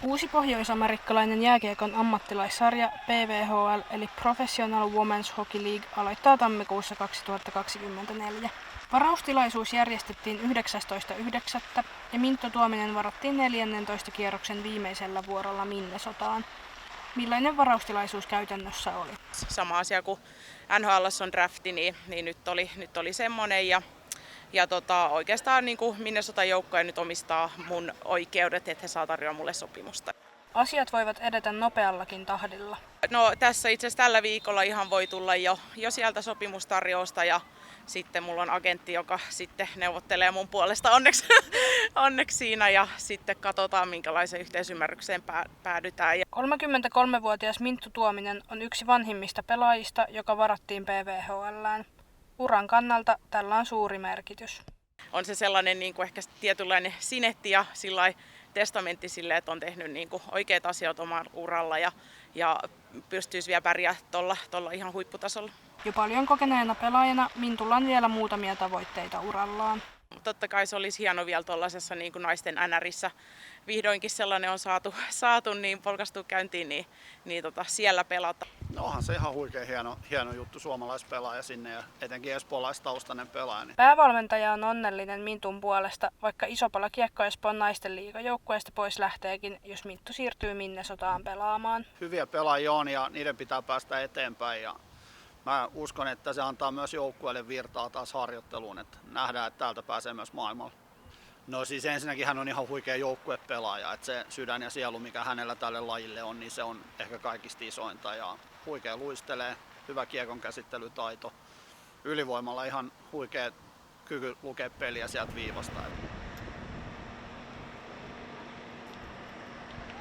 Uusi pohjoisamerikkalainen jääkiekon ammattilaissarja PWHL eli Professional Women's Hockey League aloittaa tammikuussa 2024. Varaustilaisuus järjestettiin 19.9. ja Minttu Tuominen varattiin 14. kierroksen viimeisellä vuorolla Minnesotaan. Millainen varaustilaisuus käytännössä oli? Sama asia kuin NHL:ssä on drafti, niin nyt oli semmoinen ja oikeastaan niin kuin Minnesotan joukkoja nyt omistaa mun oikeudet, että he saa tarjoa mulle sopimusta. Asiat voivat edetä nopeallakin tahdilla. No tässä itse asiassa tällä viikolla ihan voi tulla jo sieltä sopimustarjousta ja sitten mulla on agentti, joka sitten neuvottelee mun puolesta onneksi siinä ja sitten katsotaan minkälaiseen yhteisymmärrykseen päädytään. 33-vuotias Minttu Tuominen on yksi vanhimmista pelaajista, joka varattiin PWHL:ään. Uran kannalta tällä on suuri merkitys. On se sellainen niin kuin ehkä tietynlainen sinetti ja testamentti sille, että on tehnyt niin kuin oikeat asiat omalla uralla ja pystyisi vielä pärjää tuolla ihan huipputasolla. Jo paljon kokeneena pelaajana Mintulla on vielä muutamia tavoitteita urallaan. Totta kai se olisi hieno vielä tuollaisessa niin kuin naisten NRissä. Vihdoinkin sellainen on saatu niin polkastua käyntiin, niin siellä pelata. No onhan se ihan huikea hieno juttu suomalaispelaaja sinne ja etenkin espoolaistaustainen pelaaja. Päävalmentaja on onnellinen Mintun puolesta, vaikka iso pala kiekko Espoon naisten liigajoukkueesta pois lähteekin, jos Minttu siirtyy Minnesotaan pelaamaan. Hyviä pelaajia on ja niiden pitää päästä eteenpäin. Ja mä uskon, että se antaa myös joukkueelle virtaa taas harjoitteluun, että nähdään, että täältä pääsee myös maailmalle. No siis ensinnäkin hän on ihan huikea joukkuepelaaja, että se sydän ja sielu, mikä hänellä tälle lajille on, niin se on ehkä kaikista isointa. Ja huikea luistelee, hyvä kiekon käsittelytaito, ylivoimalla ihan huikea kyky lukea peliä sieltä viivasta.